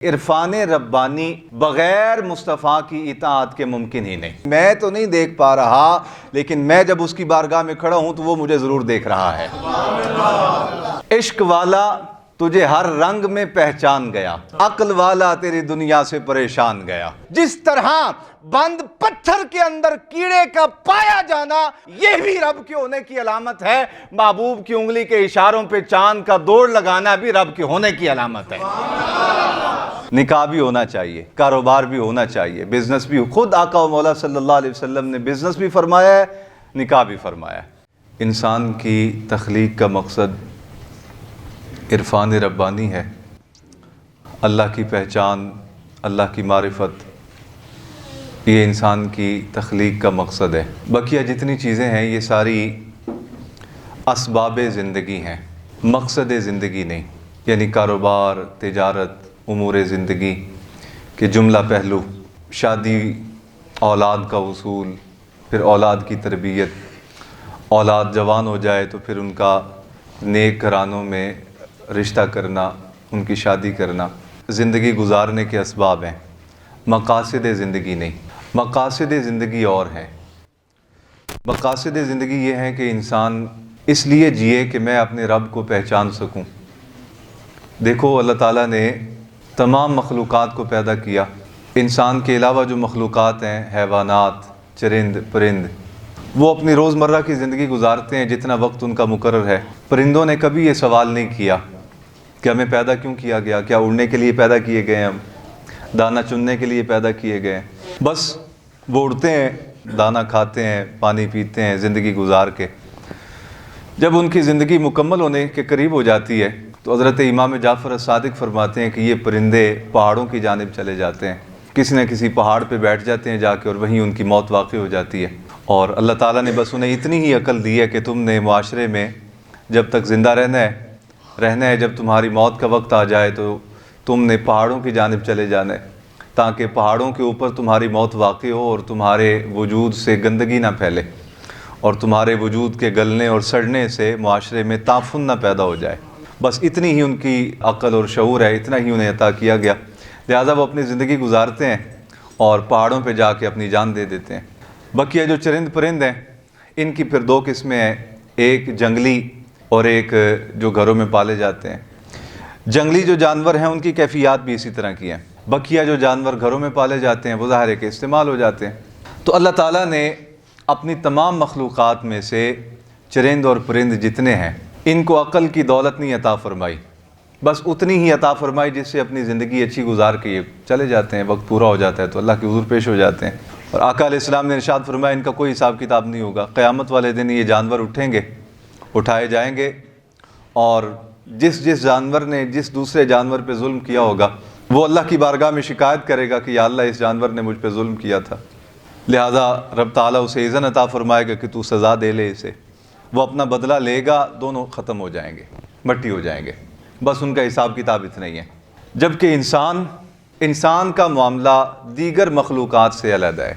عرفان ربانی بغیر مصطفیٰ کی اطاعت کے ممکن ہی نہیں۔ میں تو نہیں دیکھ پا رہا، لیکن میں جب اس کی بارگاہ میں کھڑا ہوں تو وہ مجھے ضرور دیکھ رہا ہے۔ عشق والا تجھے ہر رنگ میں پہچان گیا، عقل والا تیری دنیا سے پریشان گیا۔ جس طرح بند پتھر کے اندر کیڑے کا پایا جانا یہ بھی رب کے ہونے کی علامت ہے، محبوب کی انگلی کے اشاروں پہ چاند کا دوڑ لگانا بھی رب کے ہونے کی علامت ہے۔ نکاح بھی ہونا چاہیے، کاروبار بھی ہونا چاہیے، بزنس بھی۔ خود آقا و مولا صلی اللہ علیہ وسلم نے بزنس بھی فرمایا ہے، نکاح بھی فرمایا ہے۔ انسان کی تخلیق کا مقصد عرفان ربانی ہے، اللہ کی پہچان، اللہ کی معرفت، یہ انسان کی تخلیق کا مقصد ہے۔ بقیہ جتنی چیزیں ہیں یہ ساری اسباب زندگی ہیں، مقصد زندگی نہیں۔ یعنی کاروبار، تجارت، امور زندگی کے جملہ پہلو، شادی، اولاد کا حصول، پھر اولاد کی تربیت، اولاد جوان ہو جائے تو پھر ان کا نیک گھرانوں میں رشتہ کرنا، ان کی شادی کرنا، زندگی گزارنے کے اسباب ہیں، مقاصد زندگی نہیں۔ مقاصد زندگی اور ہیں۔ مقاصد زندگی یہ ہیں کہ انسان اس لیے جیے کہ میں اپنے رب کو پہچان سکوں۔ دیکھو اللہ تعالیٰ نے تمام مخلوقات کو پیدا کیا، انسان کے علاوہ جو مخلوقات ہیں، حیوانات، چرند، پرند، وہ اپنی روزمرہ کی زندگی گزارتے ہیں جتنا وقت ان کا مقرر ہے۔ پرندوں نے کبھی یہ سوال نہیں کیا کہ ہمیں پیدا کیوں کیا گیا، کیا اڑنے کے لیے پیدا کیے گئے ہیں، ہم دانہ چننے کے لیے پیدا کیے گئے ہیں؟ بس وہ اڑتے ہیں، دانہ کھاتے ہیں، پانی پیتے ہیں، زندگی گزار کے جب ان کی زندگی مکمل ہونے کے قریب ہو جاتی ہے تو حضرت امام جعفر الصادق فرماتے ہیں کہ یہ پرندے پہاڑوں کی جانب چلے جاتے ہیں، کسی نہ کسی پہاڑ پہ بیٹھ جاتے ہیں جا کے، اور وہیں ان کی موت واقع ہو جاتی ہے۔ اور اللہ تعالیٰ نے بس انہیں اتنی ہی عقل دی ہے کہ تم نے معاشرے میں جب تک زندہ رہنا ہے، جب تمہاری موت کا وقت آ جائے تو تم نے پہاڑوں کی جانب چلے جانا ہے، تاکہ پہاڑوں کے اوپر تمہاری موت واقع ہو اور تمہارے وجود سے گندگی نہ پھیلے، اور تمہارے وجود کے گلنے اور سڑنے سے معاشرے میں تعفن نہ پیدا ہو جائے۔ بس اتنی ہی ان کی عقل اور شعور ہے، اتنا ہی انہیں عطا کیا گیا، لہٰذا وہ اپنی زندگی گزارتے ہیں اور پہاڑوں پہ جا کے اپنی جان دے دیتے ہیں۔ بقیہ جو چرند پرند ہیں ان کی پھر دو قسمیں ہیں، ایک جنگلی اور ایک جو گھروں میں پالے جاتے ہیں۔ جنگلی جو جانور ہیں ان کی کیفیات بھی اسی طرح کی ہیں، بقیہ جو جانور گھروں میں پالے جاتے ہیں وہ ظاہر ہے کہ استعمال ہو جاتے ہیں۔ تو اللہ تعالیٰ نے اپنی تمام مخلوقات میں سے چرند اور پرند جتنے ہیں ان کو عقل کی دولت نہیں عطا فرمائی، بس اتنی ہی عطا فرمائی جس سے اپنی زندگی اچھی گزار کے یہ چلے جاتے ہیں، وقت پورا ہو جاتا ہے تو اللہ کے حضور پیش ہو جاتے ہیں۔ اور آقا علیہ السلام نے ارشاد فرمایا ان کا کوئی حساب کتاب نہیں ہوگا، قیامت والے دن یہ جانور اٹھیں گے، اٹھائے جائیں گے، اور جس جانور نے جس دوسرے جانور پہ ظلم کیا ہوگا وہ اللہ کی بارگاہ میں شکایت کرے گا کہ یا اللہ اس جانور نے مجھ پہ ظلم کیا تھا، لہذا رب تعالیٰ اسے اذن عطا فرمائے گا کہ تو سزا دے لے اسے، وہ اپنا بدلہ لے گا، دونوں ختم ہو جائیں گے، مٹی ہو جائیں گے، بس ان کا حساب کتاب اتنا ہی ہے۔ جبکہ انسان کا معاملہ دیگر مخلوقات سے علیحدہ ہے،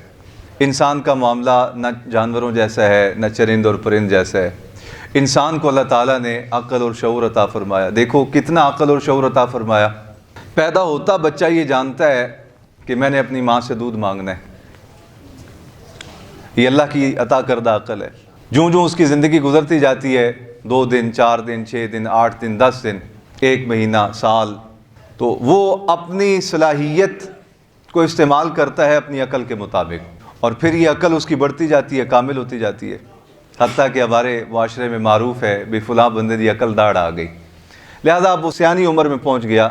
انسان کا معاملہ نہ جانوروں جیسا ہے، نہ چرند اور پرند جیسا ہے۔ انسان کو اللہ تعالیٰ نے عقل اور شعور عطا فرمایا، دیکھو کتنا عقل اور شعور عطا فرمایا۔ پیدا ہوتا بچہ یہ جانتا ہے کہ میں نے اپنی ماں سے دودھ مانگنا ہے، یہ اللہ کی عطا کردہ عقل ہے۔ جوں اس کی زندگی گزرتی جاتی ہے، 2 دن، 4 دن، 6 دن، 8 دن، 10 دن، 1 مہینہ، سال، تو وہ اپنی صلاحیت کو استعمال کرتا ہے اپنی عقل کے مطابق، اور پھر یہ عقل اس کی بڑھتی جاتی ہے، کامل ہوتی جاتی ہے، حتیٰ کہ ہمارے معاشرے میں معروف ہے بھی فلاں بندے دی عقل داڑھ آ گئی، لہذا اب وہ سیانی عمر میں پہنچ گیا،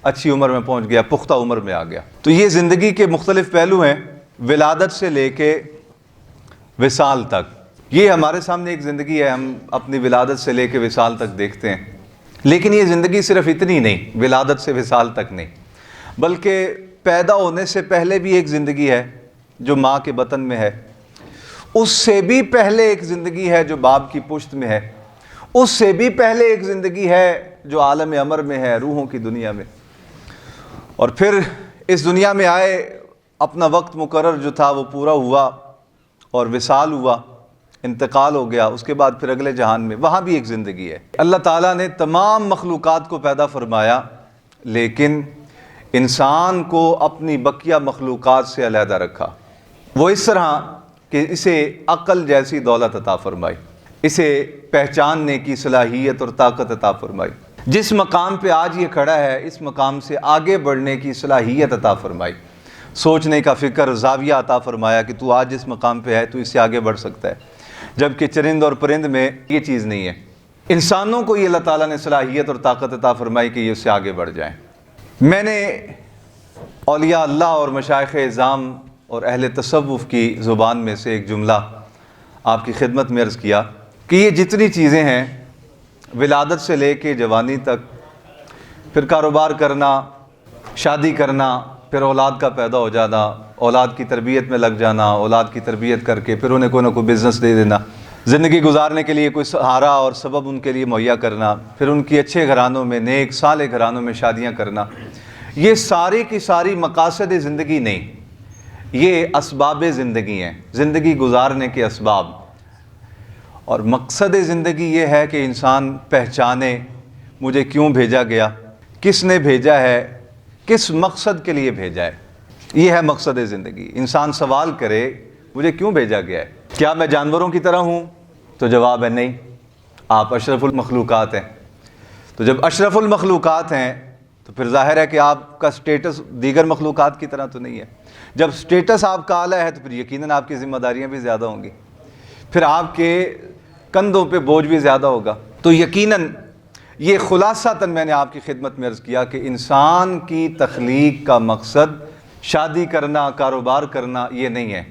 اچھی عمر میں پہنچ گیا، پختہ عمر میں آ گیا۔ تو یہ زندگی کے مختلف پہلو ہیں، ولادت سے لے کے وصال تک۔ یہ ہمارے سامنے ایک زندگی ہے، ہم اپنی ولادت سے لے کے وصال تک دیکھتے ہیں، لیکن یہ زندگی صرف اتنی نہیں، ولادت سے وصال تک نہیں، بلکہ پیدا ہونے سے پہلے بھی ایک زندگی ہے جو ماں کے بطن میں ہے، اس سے بھی پہلے ایک زندگی ہے جو باپ کی پشت میں ہے، اس سے بھی پہلے ایک زندگی ہے جو عالم امر میں ہے، روحوں کی دنیا میں، اور پھر اس دنیا میں آئے، اپنا وقت مقرر جو تھا وہ پورا ہوا اور وصال ہوا، انتقال ہو گیا، اس کے بعد پھر اگلے جہان میں، وہاں بھی ایک زندگی ہے۔ اللہ تعالیٰ نے تمام مخلوقات کو پیدا فرمایا، لیکن انسان کو اپنی بقیہ مخلوقات سے علیحدہ رکھا، وہ اس طرح کہ اسے عقل جیسی دولت عطا فرمائی، اسے پہچاننے کی صلاحیت اور طاقت عطا فرمائی، جس مقام پہ آج یہ کھڑا ہے اس مقام سے آگے بڑھنے کی صلاحیت عطا فرمائی، سوچنے کا فکر زاویہ عطا فرمایا کہ تو آج جس مقام پہ ہے تو اس سے آگے بڑھ سکتا ہے، جبکہ چرند اور پرند میں یہ چیز نہیں ہے۔ انسانوں کو یہ اللہ تعالیٰ نے صلاحیت اور طاقت عطا فرمائی کہ یہ اس سے آگے بڑھ جائیں۔ میں نے اولیاء اللہ اور مشائخ اعظام اور اہل تصوف کی زبان میں سے ایک جملہ آپ کی خدمت میں عرض کیا کہ یہ جتنی چیزیں ہیں ولادت سے لے کے جوانی تک، پھر کاروبار کرنا، شادی کرنا، پھر اولاد کا پیدا ہو جانا، اولاد کی تربیت میں لگ جانا، اولاد کی تربیت کر کے پھر انہیں کوئی نہ کوئی بزنس دے دینا، زندگی گزارنے کے لیے کوئی سہارا اور سبب ان کے لیے مہیا کرنا، پھر ان کی اچھے گھرانوں میں، نیک صالح گھرانوں میں شادیاں کرنا، یہ ساری کی ساری مقاصد زندگی نہیں، یہ اسباب زندگی ہیں، زندگی گزارنے کے اسباب۔ اور مقصد زندگی یہ ہے کہ انسان پہچانے مجھے کیوں بھیجا گیا، کس نے بھیجا ہے، کس مقصد کے لیے بھیجا ہے، یہ ہے مقصد زندگی۔ انسان سوال کرے مجھے کیوں بھیجا گیا ہے، کیا میں جانوروں کی طرح ہوں؟ تو جواب ہے نہیں، آپ اشرف المخلوقات ہیں۔ تو جب اشرف المخلوقات ہیں تو پھر ظاہر ہے کہ آپ کا سٹیٹس دیگر مخلوقات کی طرح تو نہیں ہے۔ جب سٹیٹس آپ کا اعلیٰ ہے تو پھر یقیناً آپ کی ذمہ داریاں بھی زیادہ ہوں گی، پھر آپ کے کندھوں پہ بوجھ بھی زیادہ ہوگا۔ تو یقیناً یہ خلاصتاً میں نے آپ کی خدمت میں عرض کیا کہ انسان کی تخلیق کا مقصد شادی کرنا، کاروبار کرنا یہ نہیں ہے۔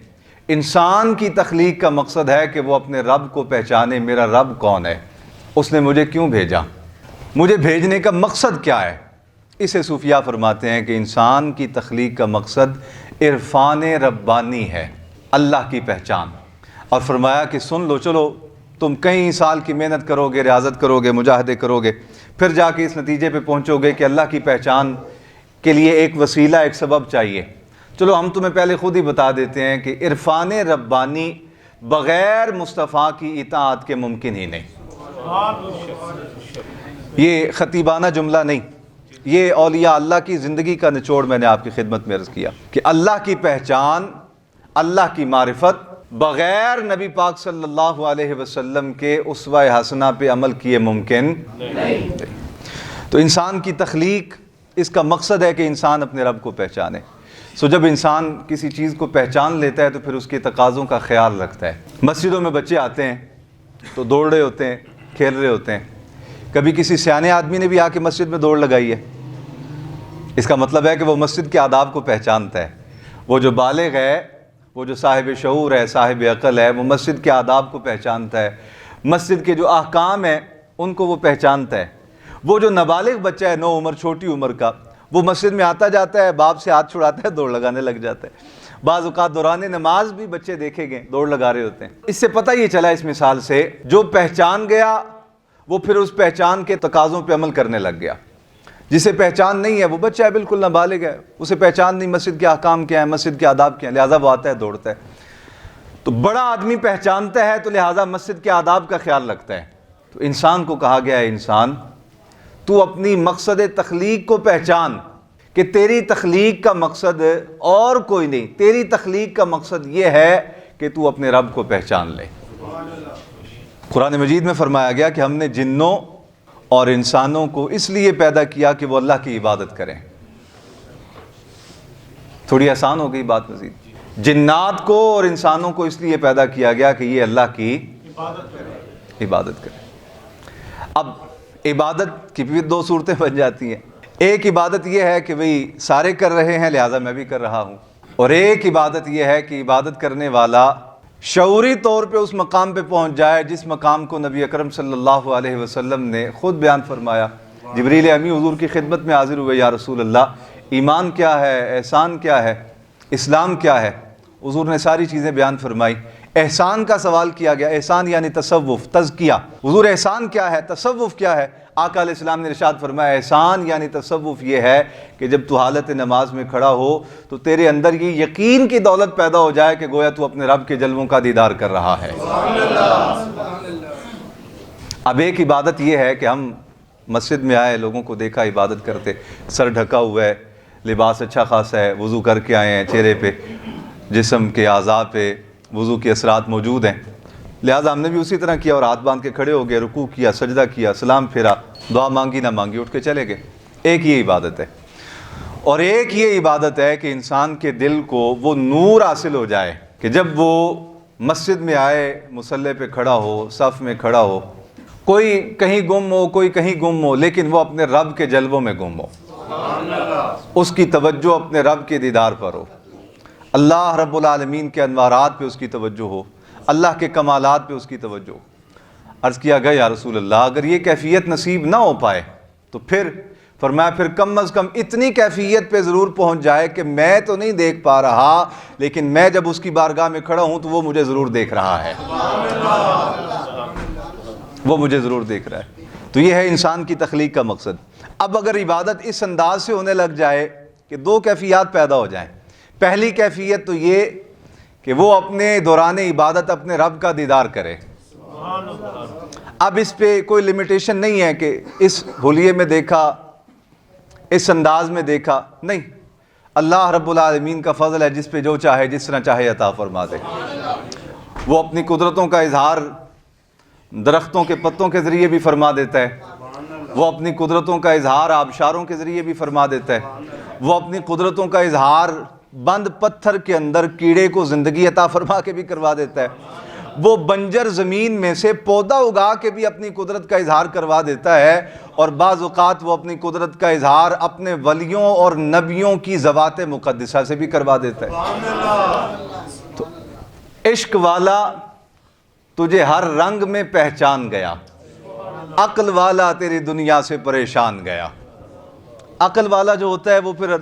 انسان کی تخلیق کا مقصد ہے کہ وہ اپنے رب کو پہچانے، میرا رب کون ہے، اس نے مجھے کیوں بھیجا، مجھے بھیجنے کا مقصد کیا ہے۔ اسے صوفیہ فرماتے ہیں کہ انسان کی تخلیق کا مقصد عرفان ربانی ہے، اللہ کی پہچان۔ اور فرمایا کہ سن لو، چلو تم کئی سال کی محنت کرو گے، ریاضت کرو گے، مجاہدے کرو گے، پھر جا کے اس نتیجے پہ پہنچو گے کہ اللہ کی پہچان کے لیے ایک وسیلہ، ایک سبب چاہیے۔ چلو ہم تمہیں پہلے خود ہی بتا دیتے ہیں کہ عرفان ربانی بغیر مصطفیٰ کی اطاعت کے ممکن ہی نہیں۔ یہ خطیبانہ جملہ نہیں، یہ اولیاء اللہ کی زندگی کا نچوڑ میں نے آپ کی خدمت میں عرض کیا کہ اللہ کی پہچان، اللہ کی معرفت بغیر نبی پاک صلی اللہ علیہ وسلم کے اسوہ حسنہ پہ عمل کیے ممکن نہیں۔ تو انسان کی تخلیق، اس کا مقصد ہے کہ انسان اپنے رب کو پہچانے۔ جب انسان کسی چیز کو پہچان لیتا ہے تو پھر اس کے تقاضوں کا خیال رکھتا ہے۔ مسجدوں میں بچے آتے ہیں تو دوڑ رہے ہوتے ہیں، کھیل رہے ہوتے ہیں۔ کبھی کسی سیانے آدمی نے بھی آ کے مسجد میں دوڑ لگائی ہے، اس کا مطلب ہے کہ وہ مسجد کے آداب کو پہچانتا ہے۔ وہ جو بالغ ہے، وہ جو صاحب شعور ہے، صاحب عقل ہے، وہ مسجد کے آداب کو پہچانتا ہے، مسجد کے جو احکام ہیں ان کو وہ پہچانتا ہے۔ وہ جو نابالغ بچہ ہے، نو عمر، چھوٹی عمر کا، وہ مسجد میں آتا جاتا ہے، باپ سے ہاتھ چھڑاتا ہے، دوڑ لگانے لگ جاتا ہے۔ بعض اوقات دوران نماز بھی بچے دیکھے گئے دوڑ لگا رہے ہوتے ہیں۔ اس سے پتہ یہ چلا اس مثال سے، جو پہچان گیا وہ پھر اس پہچان کے تقاضوں پہ عمل کرنے لگ گیا۔ جسے پہچان نہیں ہے، وہ بچہ ہے، بالکل نابالغ ہے، اسے پہچان نہیں مسجد کے احکام کیا ہیں، مسجد کے آداب کیا ہیں، لہٰذا وہ آتا ہے، دوڑتا ہے۔ تو بڑا آدمی پہچانتا ہے تو لہٰذا مسجد کے آداب کا خیال رکھتا ہے۔ تو انسان کو کہا گیا ہے، انسان تو اپنی مقصد تخلیق کو پہچان کہ تیری تخلیق کا مقصد اور کوئی نہیں، تیری تخلیق کا مقصد یہ ہے کہ تو اپنے رب کو پہچان لے۔ قرآن مجید میں فرمایا گیا کہ ہم نے جنوں اور انسانوں کو اس لیے پیدا کیا کہ وہ اللہ کی عبادت کریں۔ تھوڑی آسان ہو گئی بات مزید۔ جنات کو اور انسانوں کو اس لیے پیدا کیا گیا کہ یہ اللہ کی عبادت کریں۔ اب عبادت کی بھی دو صورتیں بن جاتی ہیں۔ ایک عبادت یہ ہے کہ بھئی سارے کر رہے ہیں لہٰذا میں بھی کر رہا ہوں، اور ایک عبادت یہ ہے کہ عبادت کرنے والا شعوری طور پہ اس مقام پہ پہنچ جائے جس مقام کو نبی اکرم صلی اللہ علیہ وسلم نے خود بیان فرمایا۔ جبریل امی حضور کی خدمت میں حاضر ہوئے، یا رسول اللہ ایمان کیا ہے، احسان کیا ہے، اسلام کیا ہے؟ حضور نے ساری چیزیں بیان فرمائی۔ احسان کا سوال کیا گیا، احسان یعنی تصوف، تزکیہ۔ حضور احسان کیا ہے، تصوف کیا ہے؟ آقا علیہ السلام نے ارشاد فرمایا احسان یعنی تصوف یہ ہے کہ جب تو حالت نماز میں کھڑا ہو تو تیرے اندر یہ یقین کی دولت پیدا ہو جائے کہ گویا تو اپنے رب کے جلووں کا دیدار کر رہا ہے۔ اب ایک عبادت یہ ہے کہ ہم مسجد میں آئے، لوگوں کو دیکھا عبادت کرتے، سر ڈھکا ہوا ہے، لباس اچھا خاصا ہے, وضو کر کے آئے ہیں, چہرے پہ جسم کے اعضاء پہ وضو کے اثرات موجود ہیں, لہٰذا ہم نے بھی اسی طرح کیا اور ہاتھ باندھ کے کھڑے ہو گئے, رکوع کیا, سجدہ کیا, سلام پھیرا, دعا مانگی نہ مانگی, اٹھ کے چلے گئے. ایک یہ عبادت ہے. اور ایک یہ عبادت ہے کہ انسان کے دل کو وہ نور حاصل ہو جائے کہ جب وہ مسجد میں آئے, مصلی پہ کھڑا ہو, صف میں کھڑا ہو, کوئی کہیں گم ہو, کوئی کہیں گم ہو, لیکن وہ اپنے رب کے جلووں میں گم ہو, اس کی توجہ اپنے رب کے دیدار پر ہو, اللہ رب العالمین کے انوارات پہ اس کی توجہ ہو, اللہ کے کمالات پہ اس کی توجہ ہو. عرض کیا گیا یا رسول اللہ اگر یہ کیفیت نصیب نہ ہو پائے تو پھر فرمایا پھر کم از کم اتنی کیفیت پہ ضرور پہنچ جائے کہ میں تو نہیں دیکھ پا رہا, لیکن میں جب اس کی بارگاہ میں کھڑا ہوں تو وہ مجھے ضرور دیکھ رہا ہے, وہ مجھے ضرور دیکھ رہا ہے. تو یہ ہے انسان کی تخلیق کا مقصد. اب اگر عبادت اس انداز سے ہونے لگ جائے کہ دو کیفیات پیدا ہو جائیں. پہلی کیفیت تو یہ کہ وہ اپنے دوران عبادت اپنے رب کا دیدار کرے. اب اس پہ کوئی لمیٹیشن نہیں ہے کہ اس حلیے میں دیکھا, اس انداز میں دیکھا, نہیں, اللہ رب العالمین کا فضل ہے, جس پہ جو چاہے جس طرح چاہے عطا فرما دے. وہ اپنی قدرتوں کا اظہار درختوں کے پتوں کے ذریعے بھی فرما دیتا ہے, وہ اپنی قدرتوں کا اظہار آبشاروں کے ذریعے بھی فرما دیتا ہے, وہ اپنی قدرتوں کا اظہار بند پتھر کے اندر کیڑے کو زندگی عطا فرما کے بھی کروا دیتا ہے, وہ بنجر زمین میں سے پودا اگا کے بھی اپنی قدرت کا اظہار کروا دیتا ہے, اور بعض اوقات وہ اپنی قدرت کا اظہار اپنے ولیوں اور نبیوں کی ذوات مقدسہ سے بھی کروا دیتا ہے. تو عشق والا تجھے ہر رنگ میں پہچان گیا, عقل والا تیری دنیا سے پریشان گیا. عقل والا جو ہوتا ہے وہ پھر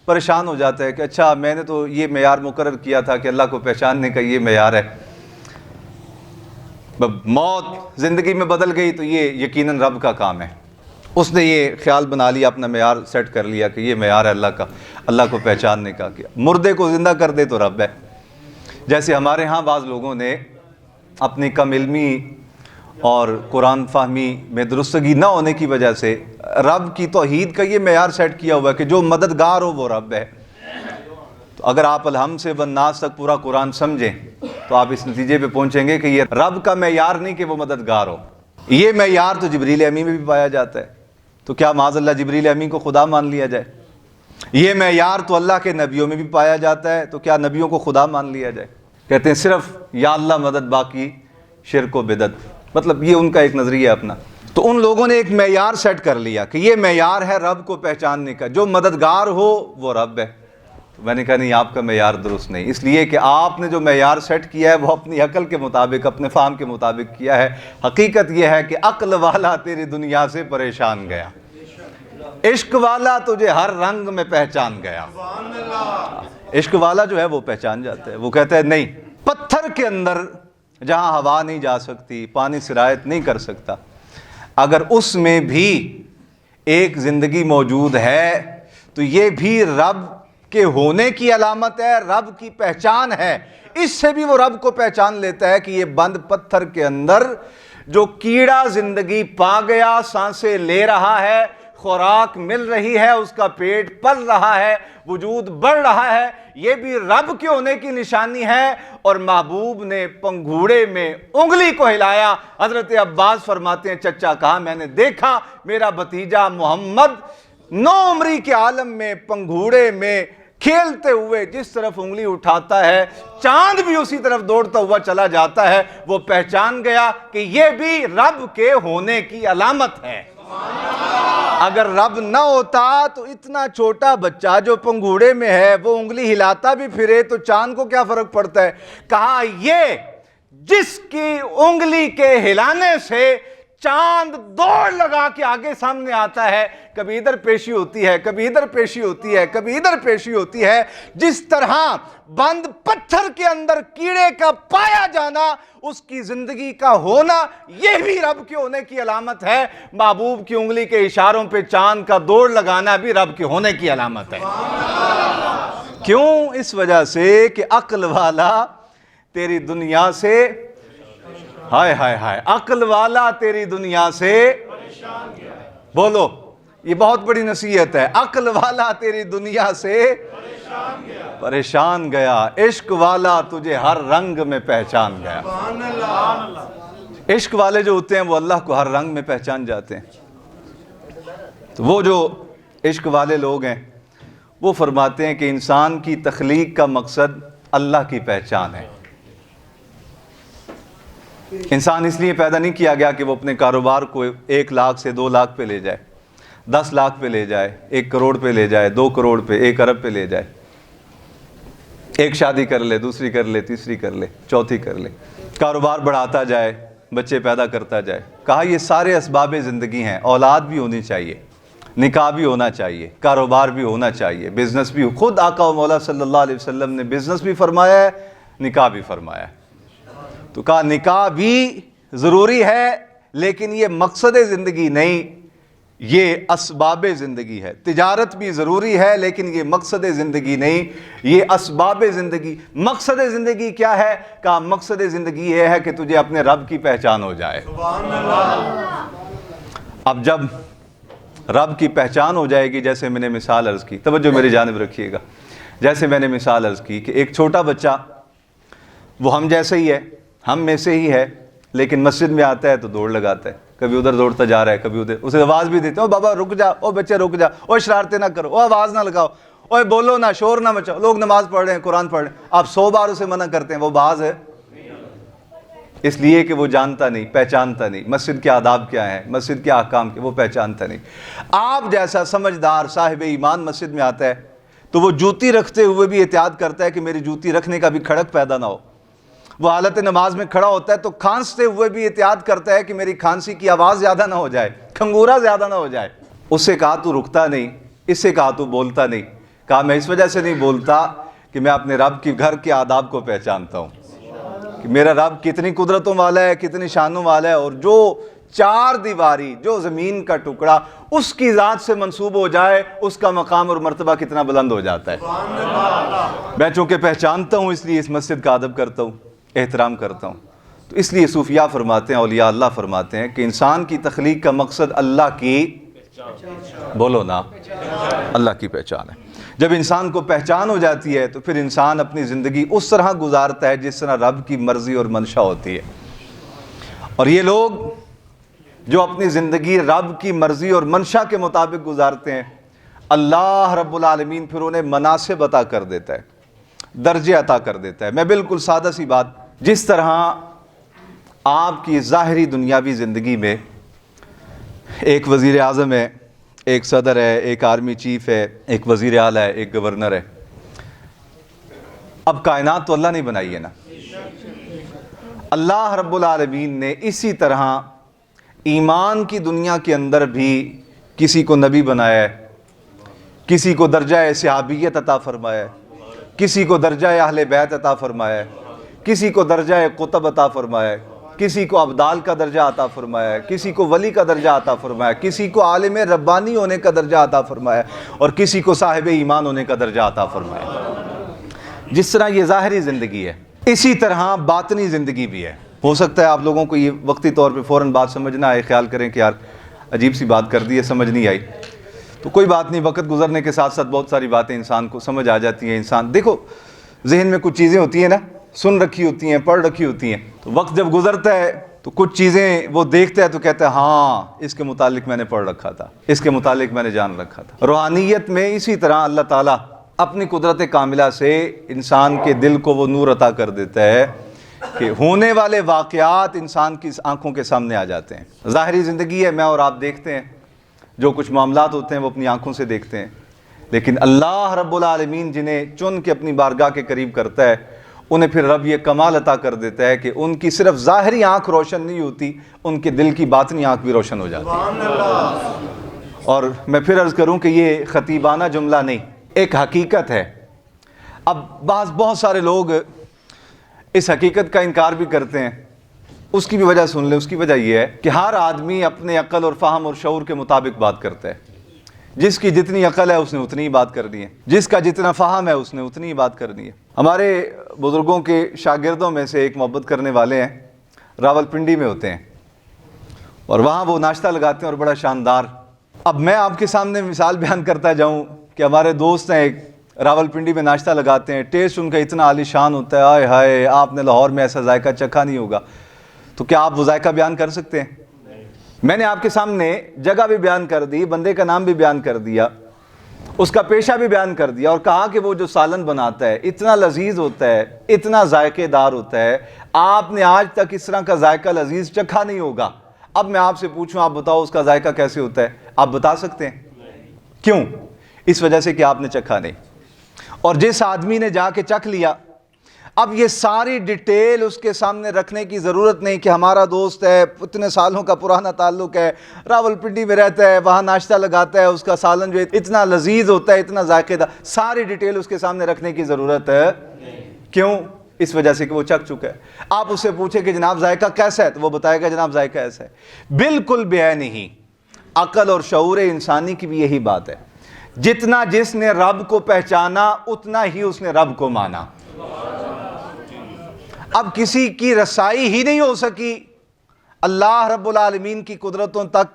پریشان ہو جاتا ہے کہ اچھا میں نے تو یہ معیار مقرر کیا تھا کہ اللہ کو پہچاننے کا یہ معیار ہے, موت زندگی میں بدل گئی تو یہ یقیناً رب کا کام ہے. اس نے یہ خیال بنا لیا, اپنا معیار سیٹ کر لیا کہ یہ معیار ہے اللہ کا, اللہ کو پہچاننے کا. کیا مردے کو زندہ کر دے تو رب ہے. جیسے ہمارے ہاں بعض لوگوں نے اپنی کم علمی اور قرآن فہمی میں درستگی نہ ہونے کی وجہ سے رب کی توحید کا یہ معیار سیٹ کیا ہوا ہے کہ جو مددگار ہو وہ رب ہے. تو اگر آپ الحمد سے والناس تک پورا قرآن سمجھیں تو آپ اس نتیجے پہ پہنچیں گے کہ یہ رب کا معیار نہیں کہ وہ مددگار ہو. یہ معیار تو جبریل امی میں بھی پایا جاتا ہے, تو کیا معاذ اللہ جبریل امی کو خدا مان لیا جائے؟ یہ معیار تو اللہ کے نبیوں میں بھی پایا جاتا ہے, تو کیا نبیوں کو خدا مان لیا جائے؟ کہتے ہیں صرف یا اللہ مدد, باقی شرک و بدعت. مطلب یہ ان کا ایک نظریہ اپنا. تو ان لوگوں نے ایک معیار سیٹ کر لیا کہ یہ معیار ہے رب کو پہچاننے کا, جو مددگار ہو وہ رب ہے. میں نے کہا نہیں, آپ کا معیار درست نہیں, اس لیے کہ آپ نے جو معیار سیٹ کیا ہے وہ اپنی عقل کے مطابق, اپنے فہم کے مطابق کیا ہے. حقیقت یہ ہے کہ عقل والا تیری دنیا سے پریشان گیا, عشق والا تجھے ہر رنگ میں پہچان گیا. عشق والا جو ہے وہ پہچان جاتا ہے, وہ کہتا ہے نہیں, پتھر کے اندر جہاں ہوا نہیں جا سکتی, پانی سرایت نہیں کر سکتا, اگر اس میں بھی ایک زندگی موجود ہے تو یہ بھی رب کے ہونے کی علامت ہے, رب کی پہچان ہے. اس سے بھی وہ رب کو پہچان لیتا ہے کہ یہ بند پتھر کے اندر جو کیڑا زندگی پا گیا, سانسیں لے رہا ہے, خوراک مل رہی ہے, اس کا پیٹ پل رہا ہے, وجود بڑھ رہا ہے, یہ بھی رب کے ہونے کی نشانی ہے. اور محبوب نے پنگھوڑے میں انگلی کو ہلایا. حضرت عباس فرماتے ہیں چچا کہا میں نے دیکھا میرا بھتیجا محمد 9 عمری کے عالم میں پنگھوڑے میں کھیلتے ہوئے جس طرف انگلی اٹھاتا ہے چاند بھی اسی طرف دوڑتا ہوا چلا جاتا ہے. وہ پہچان گیا کہ یہ بھی رب کے ہونے کی علامت ہے. اگر رب نہ ہوتا تو اتنا چھوٹا بچہ جو پنگھوڑے میں ہے وہ انگلی ہلاتا بھی پھرے تو چاند کو کیا فرق پڑتا ہے. کہا یہ جس کی انگلی کے ہلانے سے چاند دوڑ لگا کے آگے سامنے آتا ہے, کبھی ادھر پیشی ہوتی ہے, کبھی ادھر پیشی ہوتی ہے, کبھی ادھر پیشی ہوتی ہے, جس طرح بند پتھر کے اندر کیڑے کا پایا جانا, اس کی زندگی کا ہونا, یہ بھی رب کے ہونے کی علامت ہے. محبوب کی انگلی کے اشاروں پہ چاند کا دوڑ لگانا بھی رب کے ہونے کی علامت ہے. کیوں؟ اس وجہ سے کہ عقل والا تیری دنیا سے ہائے ہائے ہائے, عقل والا تیری دنیا سے بولو یہ بہت بڑی نصیحت ہے. عقل والا تیری دنیا سے پریشان گیا، عشق والا تجھے ہر رنگ میں پہچان گیا. عشق والے جو ہوتے ہیں وہ اللہ کو ہر رنگ میں پہچان جاتے ہیں. تو وہ جو عشق والے لوگ ہیں وہ فرماتے ہیں کہ انسان کی تخلیق کا مقصد اللہ کی پہچان ہے. انسان اس لیے پیدا نہیں کیا گیا کہ وہ اپنے کاروبار کو 1 لاکھ سے 2 لاکھ پہ لے جائے، 10 لاکھ پہ لے جائے، 1 کروڑ پہ لے جائے، 2 کروڑ پہ، 1 ارب پہ لے جائے. ایک شادی کر لے، دوسری کر لے، تیسری کر لے، چوتھی کر لے، کاروبار بڑھاتا جائے، بچے پیدا کرتا جائے. کہا یہ سارے اسباب زندگی ہیں. اولاد بھی ہونی چاہیے، نکاح بھی ہونا چاہیے، کاروبار بھی ہونا چاہیے، بزنس بھی. خود آقا و مولا صلی اللہ علیہ وسلم نے بزنس بھی فرمایا ہے، نکاح بھی فرمایا ہے. تو کہا نکاح بھی ضروری ہے لیکن یہ مقصد زندگی نہیں، یہ اسباب زندگی ہے. تجارت بھی ضروری ہے لیکن یہ مقصد زندگی نہیں، یہ اسباب زندگی. مقصد زندگی کیا ہے؟ کہا مقصد زندگی یہ ہے کہ تجھے اپنے رب کی پہچان ہو جائے. اب جب رب کی پہچان ہو جائے گی، جیسے میں نے مثال عرض کی، توجہ میری جانب رکھیے گا. جیسے میں نے مثال عرض کی کہ ایک چھوٹا بچہ وہ ہم جیسے ہی ہے، ہم میں سے ہی ہے، لیکن مسجد میں آتا ہے تو دوڑ لگاتا ہے، کبھی ادھر دوڑتا جا رہا ہے، کبھی ادھر. اسے آواز بھی دیتے ہیں، او بابا رک جا، او بچے رک جا، او شرارتیں نہ کرو، او آواز نہ لگاؤ، او بولو نہ، شور نہ مچاؤ. لوگ نماز پڑھ رہے ہیں، قرآن پڑھ رہے ہیں، آپ 100 بار اسے منع کرتے ہیں، وہ باز ہے. اس لیے کہ وہ جانتا نہیں، پہچانتا نہیں مسجد کے آداب کیا ہیں، مسجد کے احکام کے، وہ پہچانتا نہیں. آپ جیسا سمجھدار صاحب ایمان مسجد میں آتا ہے تو وہ جوتی رکھتے ہوئے بھی احتیاط کرتا ہے کہ میری جوتی رکھنے کا بھی کھڑک پیدا نہ ہو. وہ حالت نماز میں کھڑا ہوتا ہے تو کھانستے ہوئے بھی احتیاط کرتا ہے کہ میری کھانسی کی آواز زیادہ نہ ہو جائے، کھنگورا زیادہ نہ ہو جائے. اس سے کہا تو رکتا نہیں، اس سے کہا تو بولتا نہیں. کہا میں اس وجہ سے نہیں بولتا کہ میں اپنے رب کے گھر کے آداب کو پہچانتا ہوں کہ میرا رب کتنی قدرتوں والا ہے، کتنی شانوں والا ہے، اور جو 4 دیواری، جو زمین کا ٹکڑا اس کی ذات سے منسوب ہو جائے، اس کا مقام اور مرتبہ کتنا بلند ہو جاتا ہے. میں چونکہ پہچانتا ہوں اس لیے اس مسجد کا ادب کرتا ہوں، احترام کرتا ہوں. تو اس لیے صوفیاء فرماتے ہیں، اولیاء اللہ فرماتے ہیں کہ انسان کی تخلیق کا مقصد اللہ کی بولو نا، اللہ کی پہچان ہے. جب انسان کو پہچان ہو جاتی ہے تو پھر انسان اپنی زندگی اس طرح گزارتا ہے جس طرح رب کی مرضی اور منشا ہوتی ہے. اور یہ لوگ جو اپنی زندگی رب کی مرضی اور منشا کے مطابق گزارتے ہیں، اللہ رب العالمین پھر انہیں مناصب عطا کر دیتا ہے، درجے عطا کر دیتا ہے. میں بالکل سادہ سی بات، جس طرح آپ کی ظاہری دنیاوی زندگی میں ایک وزیر اعظم ہے، ایک صدر ہے، ایک آرمی چیف ہے، ایک وزیر اعلیٰ ہے، ایک گورنر ہے. اب کائنات تو اللہ نے بنائی ہے نا. اللہ رب العالمین نے اسی طرح ایمان کی دنیا کے اندر بھی کسی کو نبی بنایا ہے، کسی کو درجہ صحابیت عطا فرمایا ہے، کسی کو درجہ اہل بیت عطا فرمایا ہے، کسی کو درجہ قطب عطا فرمایا ہے، کسی کو ابدال کا درجہ عطا فرمایا ہے، کسی کو ولی کا درجہ عطا فرمایا ہے، کسی کو عالم ربانی ہونے کا درجہ عطا فرمایا ہے، اور کسی کو صاحب ایمان ہونے کا درجہ عطا فرمایا ہے. جس طرح یہ ظاہری زندگی ہے، اسی طرح باطنی زندگی بھی ہے. ہو سکتا ہے آپ لوگوں کو یہ وقتی طور پہ فوراً بات سمجھنا آئے، خیال کریں کہ یار عجیب سی بات کر دی ہے، سمجھ نہیں آئی. تو کوئی بات نہیں، وقت گزرنے کے ساتھ ساتھ بہت ساری باتیں انسان کو سمجھ آ جاتی ہیں. انسان دیکھو ذہن میں کچھ چیزیں ہوتی ہیں نا، سن رکھی ہوتی ہیں، پڑھ رکھی ہوتی ہیں، تو وقت جب گزرتا ہے تو کچھ چیزیں وہ دیکھتا ہے تو کہتا ہے ہاں اس کے متعلق میں نے پڑھ رکھا تھا، اس کے متعلق میں نے جان رکھا تھا. روحانیت میں اسی طرح اللہ تعالیٰ اپنی قدرت کاملہ سے انسان کے دل کو وہ نور عطا کر دیتا ہے کہ ہونے والے واقعات انسان کی آنکھوں کے سامنے آ جاتے ہیں. ظاہری زندگی ہے، میں اور آپ دیکھتے ہیں، جو کچھ معاملات ہوتے ہیں وہ اپنی آنکھوں سے دیکھتے ہیں. لیکن اللہ رب العالمین جنہیں چن کے اپنی بارگاہ کے قریب کرتا ہے، انہیں پھر رب یہ کمال عطا کر دیتا ہے کہ ان کی صرف ظاہری آنکھ روشن نہیں ہوتی، ان کے دل کی باطنی آنکھ بھی روشن ہو جاتی ہے. اور میں پھر عرض کروں کہ یہ خطیبانہ جملہ نہیں، ایک حقیقت ہے. اب بہت سارے لوگ اس حقیقت کا انکار بھی کرتے ہیں. اس کی بھی وجہ سن لیں. اس کی وجہ یہ ہے کہ ہر آدمی اپنے عقل اور فہم اور شعور کے مطابق بات کرتا ہے. جس کی جتنی عقل ہے اس نے اتنی ہی بات کرنی ہے، جس کا جتنا فہم ہے اس نے اتنی ہی بات کرنی ہے. ہمارے بزرگوں کے شاگردوں میں سے ایک محبت کرنے والے ہیں، راول پنڈی میں ہوتے ہیں، اور وہاں وہ ناشتہ لگاتے ہیں اور بڑا شاندار اب میں آپ کے سامنے مثال بیان کرتا جاؤں کہ ہمارے دوست ہیں ایک راولپنڈی میں ناشتہ لگاتے ہیں، ٹیسٹ ان کا اتنا عالی شان ہوتا ہے، آئے ہائے آپ نے لاہور میں ایسا ذائقہ چکھا نہیں ہوگا، تو کیا آپ وہ ذائقہ بیان کر سکتے ہیں؟ میں نے آپ کے سامنے جگہ بھی بیان کر دی، بندے کا نام بھی بیان کر دیا، اس کا پیشہ بھی بیان کر دیا، اور کہا کہ وہ جو سالن بناتا ہے اتنا لذیذ ہوتا ہے، اتنا ذائقے دار ہوتا ہے، آپ نے آج تک اس طرح کا ذائقہ لذیذ چکھا نہیں ہوگا۔ اب میں آپ سے پوچھوں، آپ بتاؤ اس کا ذائقہ کیسے ہوتا ہے؟ آپ بتا سکتے ہیں؟ کیوں؟ اس وجہ سے کہ آپ نے چکھا نہیں۔ اور جس آدمی نے جا کے چکھ لیا، اب یہ ساری ڈیٹیل اس کے سامنے رکھنے کی ضرورت نہیں کہ ہمارا دوست ہے، اتنے سالوں کا پرانا تعلق ہے، راولپنڈی میں رہتا ہے، وہاں ناشتہ لگاتا ہے، اس کا سالن جو اتنا لذیذ ہوتا ہے، اتنا ذائقے دار، ساری ڈیٹیل اس کے سامنے رکھنے کی ضرورت ہے؟ کیوں؟ اس وجہ سے کہ وہ چکھ چکا ہے۔ آپ اس سے پوچھیں کہ جناب ذائقہ کیسا ہے، تو وہ بتائے گا جناب ذائقہ ایسا ہے۔ بالکل بے نہیں۔ عقل اور شعور انسانی کی بھی یہی بات ہے، جتنا جس نے رب کو پہچانا اتنا ہی اس نے رب کو مانا۔ اب کسی کی رسائی ہی نہیں ہو سکی اللہ رب العالمین کی قدرتوں تک،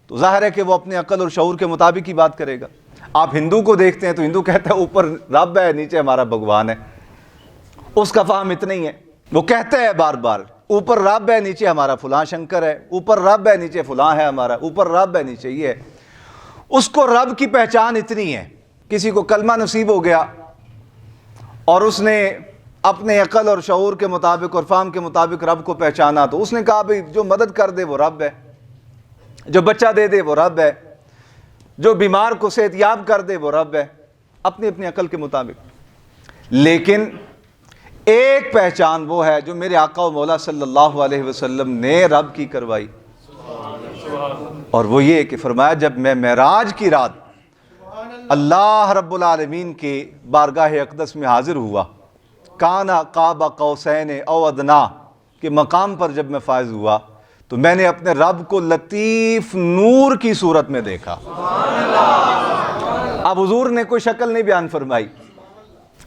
تو ظاہر ہے کہ وہ اپنے عقل اور شعور کے مطابق ہی بات کرے گا۔ آپ ہندو کو دیکھتے ہیں تو ہندو کہتا ہے اوپر رب ہے، نیچے ہمارا بھگوان ہے، اس کا فہم اتنا ہی ہے، وہ کہتا ہے بار بار اوپر رب ہے، نیچے ہمارا فلاں شنکر ہے، اوپر رب ہے، نیچے فلاں ہے ہمارا، اوپر رب ہے، نیچے یہ ہے۔ اس کو رب کی پہچان اتنی ہے۔ کسی کو کلمہ نصیب ہو گیا اور اس نے اپنے عقل اور شعور کے مطابق اور فہم کے مطابق رب کو پہچانا، تو اس نے کہا بھئی جو مدد کر دے وہ رب ہے، جو بچہ دے دے وہ رب ہے، جو بیمار کو صحت یاب کر دے وہ رب ہے، اپنی اپنی عقل کے مطابق۔ لیکن ایک پہچان وہ ہے جو میرے آقا و مولا صلی اللہ علیہ وسلم نے رب کی کروائی، اور وہ یہ کہ فرمایا جب میں معراج کی رات اللہ رب العالمین کے بارگاہ اقدس میں حاضر ہوا، کانا قاب قوسین او ادنا کے مقام پر جب میں فائز ہوا، تو میں نے اپنے رب کو لطیف نور کی صورت میں دیکھا۔ اب حضور نے کوئی شکل نہیں بیان فرمائی،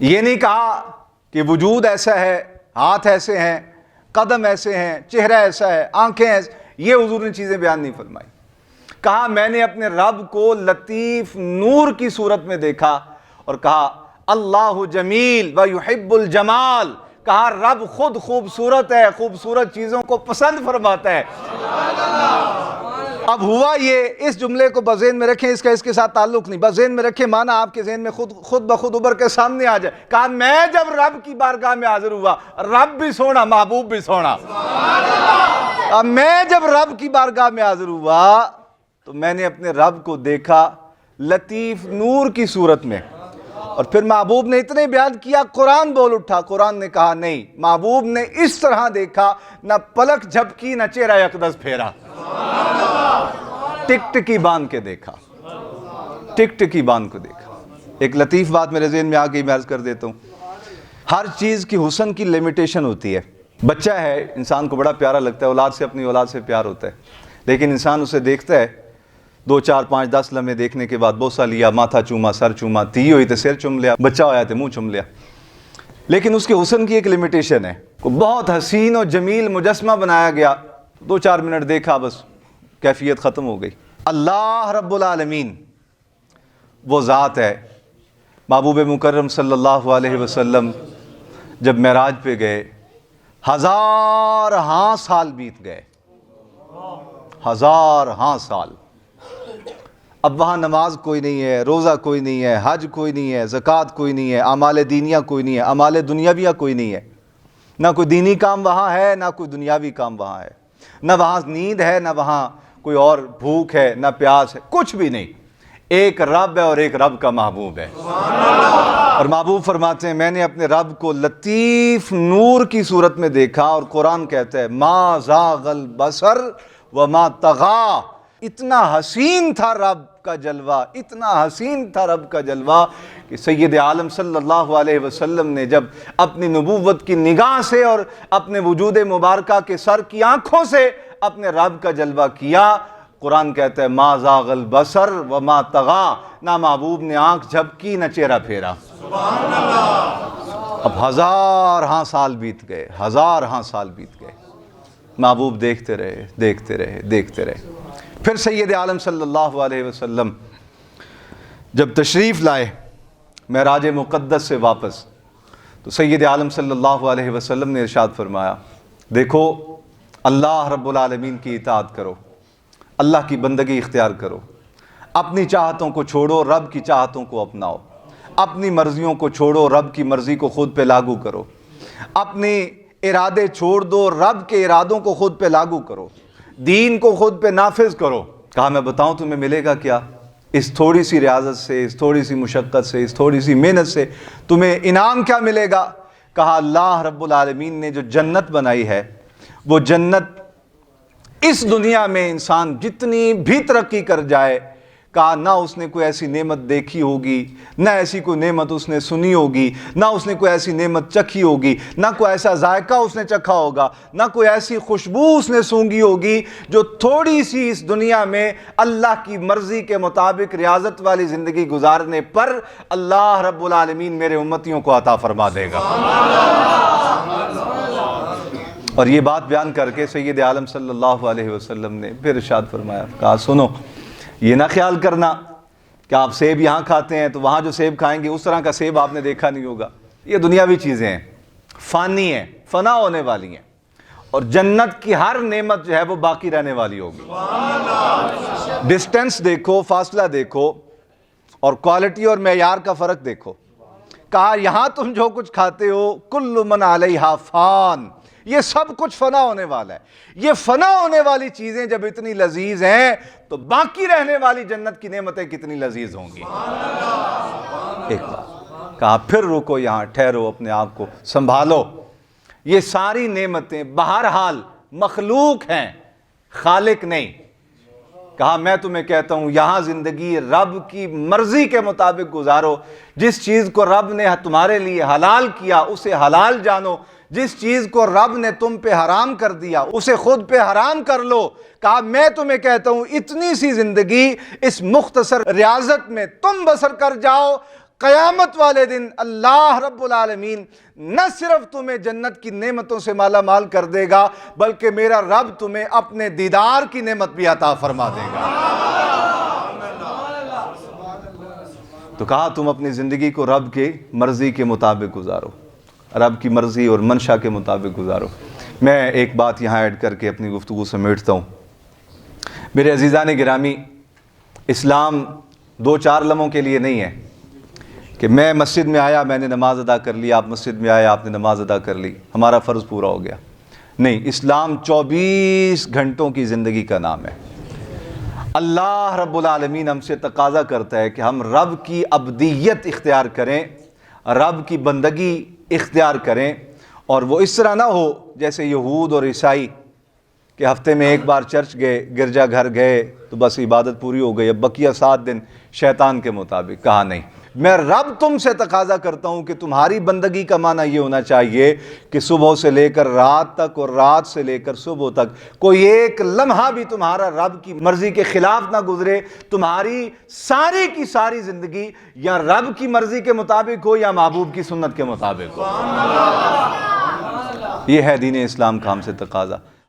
یہ نہیں کہا کہ وجود ایسا ہے، ہاتھ ایسے ہیں، قدم ایسے ہیں، چہرہ ایسا ہے، آنکھیں ایسے، یہ حضور نے چیزیں بیان نہیں فرمائی۔ کہا میں نے اپنے رب کو لطیف نور کی صورت میں دیکھا، اور کہا اللہ جمیل و یحب الجمال، کہا رب خود خوبصورت ہے، خوبصورت چیزوں کو پسند فرماتا ہے۔ اب ہوا یہ، اس جملے کو بذہن میں رکھیں، اس کا اس کے ساتھ تعلق نہیں، بذہن میں رکھیں، معنی آپ کے ذہن میں خود بخود ابھر کے سامنے آ جائے۔ کہا میں جب رب کی بارگاہ میں حاضر ہوا، رب بھی سونا، محبوب بھی سونا۔ اب میں جب رب کی بارگاہ میں حاضر ہوا تو میں نے اپنے رب کو دیکھا لطیف نور کی صورت میں، اور پھر محبوب نے اتنے بیان کیا، قرآن بول اٹھا۔ قرآن نے کہا نہیں، محبوب نے اس طرح دیکھا، نہ پلک جھپکی نہ چہرہ اقدس پھیرا، ٹک ٹکی باندھ کے دیکھا، ٹک ٹکی باندھ کو دیکھا۔ ایک لطیف بات میرے ذہن میں آ گئی، میں عرض کر دیتا ہوں۔ ہر چیز کی حسن کی لیمیٹیشن ہوتی ہے۔ بچہ ہے، انسان کو بڑا پیارا لگتا ہے، اولاد سے، اپنی اولاد سے پیار ہوتا ہے، لیکن انسان اسے دیکھتا ہے 2 4 5 10 لمحے دیکھنے کے بعد بوسہ لیا، ماتھا چوما، سر چوما، تی ہوئی تو سر چوم لیا، بچہ ہویا تو منہ چوم لیا، لیکن اس کے حسن کی ایک لیمیٹیشن ہے۔ بہت حسین اور جمیل مجسمہ بنایا گیا، 2 4 منٹ دیکھا، بس کیفیت ختم ہو گئی۔ اللہ رب العالمین وہ ذات ہے۔ محبوب مکرم صلی اللہ علیہ وسلم جب معراج پہ گئے، 1000 سال بیت گئے، 1000 سال۔ اب وہاں نماز کوئی نہیں ہے، روزہ کوئی نہیں ہے، حج کوئی نہیں ہے، زکوٰۃ کوئی نہیں ہے، اعمال دینیہ کوئی نہیں ہے، اعمال دنیاویہ کوئی نہیں ہے، نہ کوئی دینی کام وہاں ہے، نہ کوئی دنیاوی کام وہاں ہے، نہ وہاں نیند ہے، نہ وہاں کوئی اور بھوک ہے، نہ پیاس ہے، کچھ بھی نہیں۔ ایک رب ہے اور ایک رب کا محبوب ہے۔ اور محبوب فرماتے ہیں میں نے اپنے رب کو لطیف نور کی صورت میں دیکھا، اور قرآن کہتا ہے ما زاغ البصر وما طغى۔ اتنا حسین تھا رب کا جلوہ، اتنا حسین تھا رب کا جلوہ کہ سید عالم صلی اللہ علیہ وسلم نے جب اپنی نبوت کی نگاہ سے اور اپنے وجود مبارکہ کے سر کی آنکھوں سے اپنے رب کا جلوہ کیا، قرآن کہتا ہے ما زاغ البصر وما طغى، نہ محبوب نے آنکھ جھپکی نہ چہرہ پھیرا۔ اب 1000 سال بیت گئے، 1000 سال بیت گئے، محبوب دیکھتے رہے، دیکھتے رہے، دیکھتے رہے۔ پھر سید عالم صلی اللہ علیہ وسلم جب تشریف لائے معراج مقدس سے واپس، تو سید عالم صلی اللہ علیہ وسلم نے ارشاد فرمایا، دیکھو اللہ رب العالمین کی اطاعت کرو، اللہ کی بندگی اختیار کرو، اپنی چاہتوں کو چھوڑو، رب کی چاہتوں کو اپناؤ، اپنی مرضیوں کو چھوڑو، رب کی مرضی کو خود پہ لاگو کرو، اپنے ارادے چھوڑ دو، رب کے ارادوں کو خود پہ لاگو کرو، دین کو خود پہ نافذ کرو۔ کہا میں بتاؤں تمہیں ملے گا کیا؟ اس تھوڑی سی ریاضت سے، اس تھوڑی سی مشقت سے، اس تھوڑی سی محنت سے تمہیں انعام کیا ملے گا؟ کہا اللہ رب العالمین نے جو جنت بنائی ہے، وہ جنت اس دنیا میں انسان جتنی بھی ترقی کر جائے، کہا نہ اس نے کوئی ایسی نعمت دیکھی ہوگی، نہ ایسی کوئی نعمت اس نے سنی ہوگی، نہ اس نے کوئی ایسی نعمت چکھی ہوگی، نہ کوئی ایسا ذائقہ اس نے چکھا ہوگا، نہ کوئی ایسی خوشبو اس نے سونگھی ہوگی جو تھوڑی سی اس دنیا میں اللہ کی مرضی کے مطابق ریاضت والی زندگی گزارنے پر اللہ رب العالمین میرے امتیوں کو عطا فرما دے گا۔ اور یہ بات بیان کر کے سید عالم صلی اللہ علیہ وسلم نے پھر ارشاد فرمایا، کہا سنو، یہ نہ خیال کرنا کہ آپ سیب یہاں کھاتے ہیں تو وہاں جو سیب کھائیں گے اس طرح کا سیب آپ نے دیکھا نہیں ہوگا۔ یہ دنیاوی چیزیں ہیں، فانی ہیں، فنا ہونے والی ہیں، اور جنت کی ہر نعمت جو ہے وہ باقی رہنے والی ہوگی۔ ڈسٹنس دیکھو، فاصلہ دیکھو، اور کوالٹی اور معیار کا فرق دیکھو۔ کہا یہاں تم جو کچھ کھاتے ہو، کل من علیہا فان، یہ سب کچھ فنا ہونے والا ہے۔ یہ فنا ہونے والی چیزیں جب اتنی لذیذ ہیں تو باقی رہنے والی جنت کی نعمتیں کتنی لذیذ ہوں گی۔ ایک بات کہا پھر رکو، یہاں ٹھہرو، اپنے آپ کو سنبھالو۔ یہ ساری نعمتیں بہرحال مخلوق ہیں، خالق نہیں۔ کہا میں تمہیں کہتا ہوں یہاں زندگی رب کی مرضی کے مطابق گزارو، جس چیز کو رب نے تمہارے لیے حلال کیا اسے حلال جانو، جس چیز کو رب نے تم پہ حرام کر دیا اسے خود پہ حرام کر لو۔ کہا میں تمہیں کہتا ہوں اتنی سی زندگی اس مختصر ریاضت میں تم بسر کر جاؤ، قیامت والے دن اللہ رب العالمین نہ صرف تمہیں جنت کی نعمتوں سے مالا مال کر دے گا، بلکہ میرا رب تمہیں اپنے دیدار کی نعمت بھی عطا فرما دے گا۔ تو کہا تم اپنی زندگی کو رب کی مرضی کے مطابق گزارو، رب کی مرضی اور منشا کے مطابق گزارو۔ میں ایک بات یہاں ایڈ کر کے اپنی گفتگو سمیٹتا ہوں۔ میرے عزیزان گرامی، اسلام دو چار لمحوں کے لیے نہیں ہے کہ میں مسجد میں آیا میں نے نماز ادا کر لی، آپ مسجد میں آئے آپ نے نماز ادا کر لی، ہمارا فرض پورا ہو گیا۔ نہیں، اسلام 24 گھنٹوں کی زندگی کا نام ہے۔ اللہ رب العالمین ہم سے تقاضا کرتا ہے کہ ہم رب کی عبدیت اختیار کریں، رب کی بندگی اختیار کریں، اور وہ اس طرح نہ ہو جیسے یہود اور عیسائی کہ ہفتے میں ایک بار چرچ گئے، گرجا گھر گئے تو بس عبادت پوری ہو گئی، اب بقیہ 7 دن شیطان کے مطابق۔ کہا نہیں، میں رب تم سے تقاضا کرتا ہوں کہ تمہاری بندگی کا معنی یہ ہونا چاہیے کہ صبح سے لے کر رات تک اور رات سے لے کر صبح تک کوئی ایک لمحہ بھی تمہارا رب کی مرضی کے خلاف نہ گزرے، تمہاری ساری کی ساری زندگی یا رب کی مرضی کے مطابق ہو یا محبوب کی سنت کے مطابق ہو۔ یہ ہے دین اسلام کا ہم سے تقاضا۔